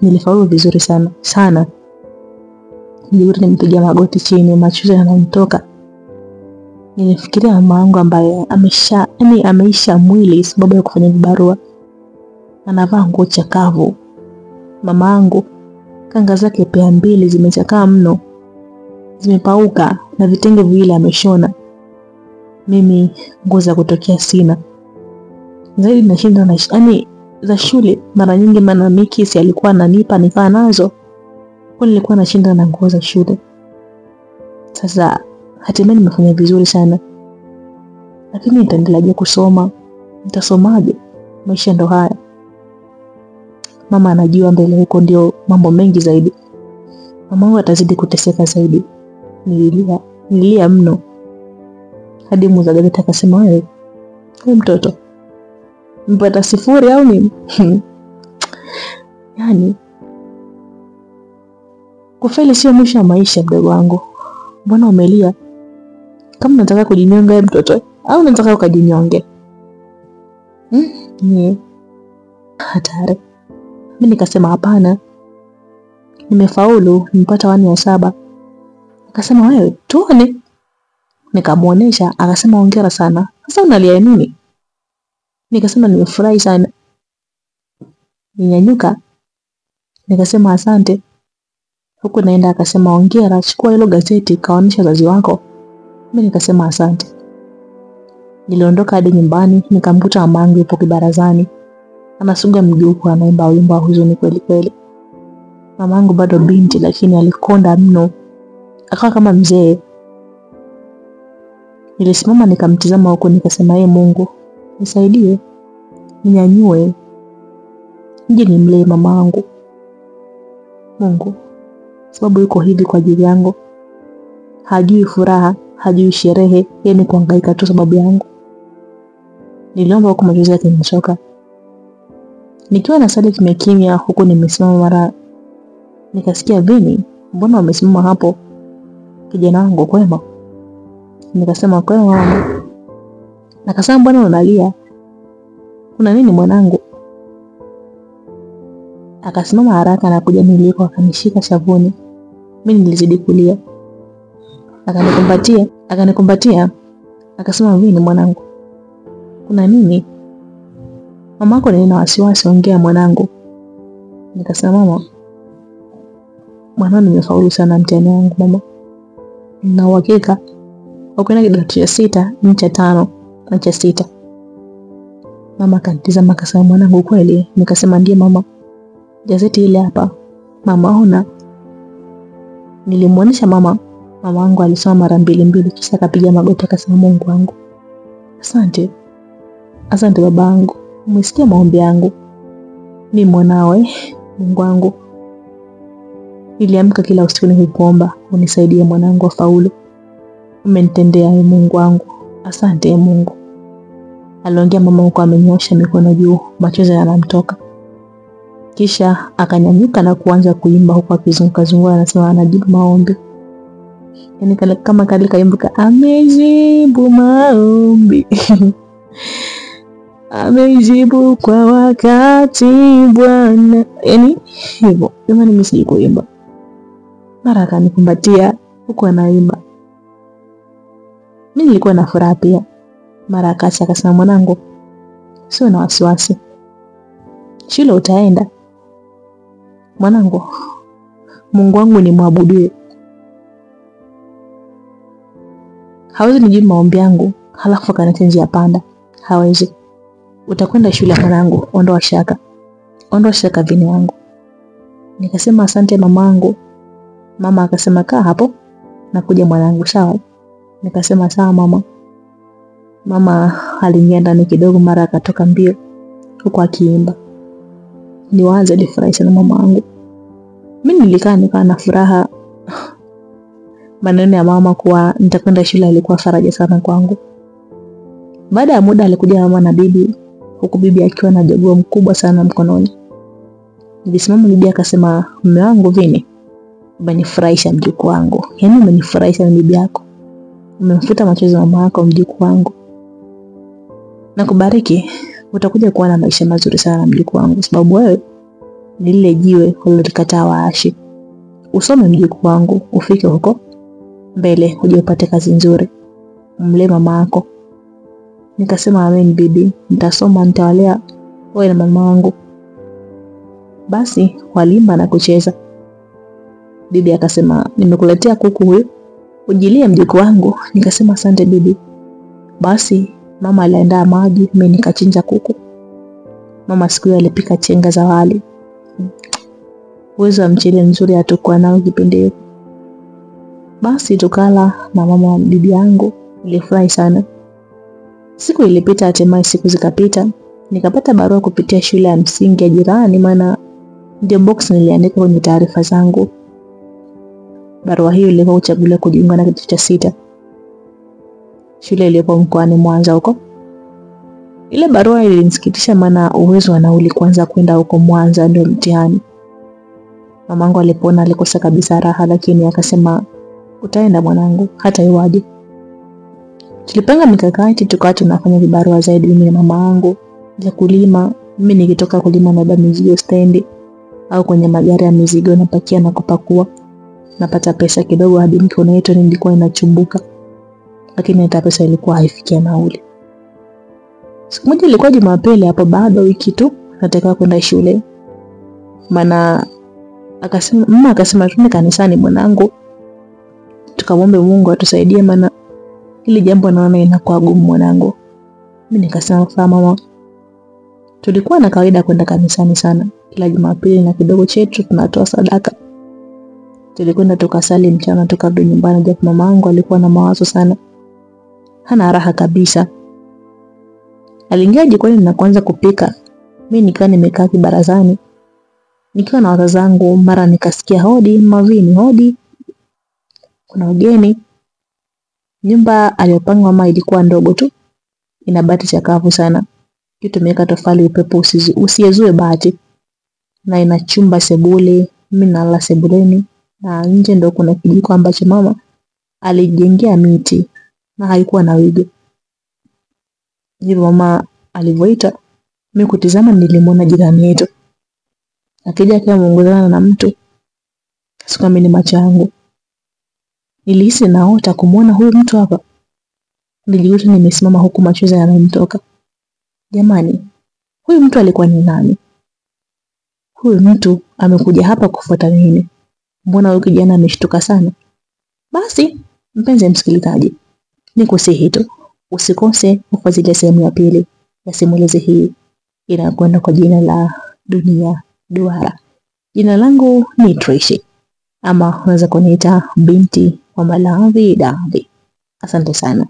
Nilifaulu vizuri sana. Nilirudi nimepiga magoti chini, machozi yananitoka. Nilifikiria mama yangu ambaye ameisha mwili sababu ya kufanya vibarua. Anavaa nguo chakavu. Mama yangu kanga zake pea 2 zimechakaa mno, zimepauka na vitenge viwili ameshona. Mimi nguo za kutokea sina. Zaidi nashinda na za shule mara nyingi, maana Miki si alikuwa ananipa nikaa nazo. Kwa nilikuwa nashinda na nguo za shule. Sasa hatimaye nimefanya vizuri sana. Lakini nitaendeleaje kusoma? Nitasomaje? Maisha ndo haya. Mama anajua mbele huko ndio mambo mengi zaidi. Mama wangu atazidi kuteseka zaidi. Nililia mno. Hadi mzazi akasema wewe mtoto mpata 0 au nini? Yani kufeli sio mwisho wa maisha mdogo wangu. Mbona umelia? Kama unataka kujinyonga wewe mtoto au unataka ukajinyonge? Ni hatari. Mimi nikasema hapana. Nimefaulu, nimepata 1 ya 7. Akasema wewe tuone. Nikamuonesha, akasema hongera sana. Sasa unalia nini? Nikasema nimefurahi sana. Ninyanyuka, nikasema asante. Huku naenda akasema hongera, chukua hilo gazeti kaonesha wazazi wako. Mimi nikasema asante. Niliondoka hadi nyumbani, nikamkuta mamangu yupo kibarazani. Anasuga mguu kwa anaimba wimbo wa huzuni kweli kweli. Mamangu bado binti lakini alikonda mno. Akawa kama mzee. Nilisimama nikamtizama huko nikasema Mungu, nisaidie. Ninyanyue. Nje nimlee mamangu. Mungu, sababu yuko hivi kwa ajili yangu. Hajui furaha, hajui sherehe, yeye ni kuhangaika tu sababu yangu. Niliomba huko machozi yakinichoka. Nikiwa nasali kimya huko nimesimama mara nikasikia Vini, mbona wamesimama hapo? Kijana wangu kwema? Nikasema kwema mama. Akasema mbona unalia? Kuna nini mwanangu? Akasimama haraka na kuja niliko akanishika shavuni. Mimi nilizidi kulia. Akanikumbatia. Akasema Vini mwanangu, kuna nini? Mamako nina wasiwasi, ongea mwanangu. Nikasema mama, mwanangu nimefaulu sana mtihani wangu mama. Na uhakika ukienda kidato cha 6, ncha 5, ncha 6. Mama akanitazama akasema mwanangu kweli? Nikasema ndiye mama. Gazeti ile hapa. Mama ona. Nilimuonesha mama. Mama wangu alisoma mara mbili kisha akapiga magoti akasema Mungu wangu, asante. Asante babangu. Umesikia maombi yangu. Mimi mwanawe, Mungu wangu. Niliamka kila usiku nikikuomba unisaidie mwanangu afaulu. Umenitendea Mungu wangu. Asante Mungu. Aliongea mama huko amenyosha mikono juu, machozi yanamtoka. Kisha akanyanyuka na kuanza kuimba huko akizunguka anasema anajibu maombi. Yaani kama kale kaimbuka amejibu maombi. Amejibu kwa wakati Bwana. Yaani hivyo, jamani mimi sijui kuimba. Mara akanikumbatia huko anaimba. Mimi nilikuwa na furaha pia. Mara akasema mwanangu, sio na wasiwasi. Shule utaenda. Mwanangu, Mungu wangu ni muabudie. Hawezi nijibu maombi yangu, halafu akaniacha njia panda. Hawezi. Utakwenda shule mwanangu, ondoa shaka. Ondoa shaka Vini wangu. Nikasema asante mamangu. Mama akasema kaa hapo, nakuja mwanangu sawa. Nikasema sawa mama. Mama aliingia ndani kidogo mara akatoka mbio huko akiimba. Niwaanza nilifurahi sana mamangu. Mimi nilikaa na furaha. Maneno ya mama kuwa nitakwenda shule alikuwa faraja sana kwangu. Baada ya muda alikuja mama na bibi, huku bibi akiwa na jogoo mkubwa sana mkononi. Nilisimama, bibi akasema mume wangu Vini, umenifurahisha mjukuu wangu. Yaani umenifurahisha na bibi yako. Umemfuta machozi mama yako mjukuu wangu. Nakubariki, utakuja kuwa na maisha mazuri sana mjukuu wangu sababu wewe ni lile jiwe ulilolikataa waashi. Usome mjukuu wangu, ufike huko mbele uje upate kazi nzuri. Mlee mama yako. Nikasema amen bibi, nitasoma nitawalea wewe na mama wangu. Basi walimba na kucheza. Bibi akasema nimekuletea kuku huyu, ujilie mjukuu wangu. Nikasema asante bibi. Basi mama aliandaa maji, mimi nikachinja kuku. Mama siku hiyo alipika chenga za wali. Uwezo wa mchele mzuri atakuwa nao kipindi hicho. Basi tukala na mama wa bibi yangu, nilifurahi sana. Siku ilipita, hatimaye siku zikapita. Nikapata barua kupitia shule ya msingi ya jirani, maana ndio box niliandika kwenye taarifa zangu. Barua hiyo ilikuwa uchaguliwa kujiunga na kidato cha 6. Shule iliyopo mkoani Mwanza huko. Ile barua ilinisikitisha maana uwezo wa nauli kwanza kwenda huko Mwanza ndio mtihani. Mamangu alipona alikosa kabisa raha, lakini akasema utaenda mwanangu hata iwaje. Tulipanga mikakati tukawa tunafanya vibarua zaidi mimi na mama yangu ya kulima. Mimi nikitoka kulima na baba mizigo stendi au kwenye magari ya mizigo napakia na kupakua. napata pesa kidogo hadi mikono yetu ilikuwa inachumbuka, lakini hata pesa ilikuwa haifikia nauli. Siku moja ilikuwa Jumapili, hapo bado wiki tu nataka kwenda shule. Mama akasema twende kanisani mwanangu, tukamwombe Mungu atusaidie, maana hili jambo naona inakuwa gumu mwanangu. Mimi nikasema sawa mama. Tulikuwa na kawaida kwenda kanisani sana kila Jumapili, na kidogo chetu tunatoa sadaka. Tulikwenda tukasali mchana, tukarudi nyumbani. Japo mamangu alikuwa na mawazo sana, hana raha kabisa. Aliingia jikoni na kuanza kupika. Mimi nikiwa nimekaa kibarazani nikiwa na wazazi wangu, mara nikasikia hodi, Mavini hodi, kuna ugeni. Nyumba aliyopanga mama ilikuwa ndogo tu, ina bati chakavu sana. Tumeweka tofali upepo usiyezue bati, na ina chumba sebule. Mimi nalala sebuleni, na nje ndo kuna kijiko ambacho mama alijengea miti na haikuwa na wigo. Hivyo mama alivyoita mimi kutizama, nilimwona jirani yetu akija akiwa ameongozana na mtu. Sikuamini macho yangu, nilihisi naota kumwona huyu mtu hapa. Nilijikuta nimesimama huku machozi yananitoka. Jamani, huyu mtu alikuwa ni nani? Huyu mtu amekuja hapa kufuata nini? Mbona huyu kijana ameshtuka sana? Basi, mpenzi msikilizaji, nikusihi tu usikose kufuatilia sehemu ya pili ya simulizi hii inakwenda kwa jina la Dunia Duara. Jina langu ni Tracy, ama unaweza kuniita binti wa Malavi Davi. Asante sana.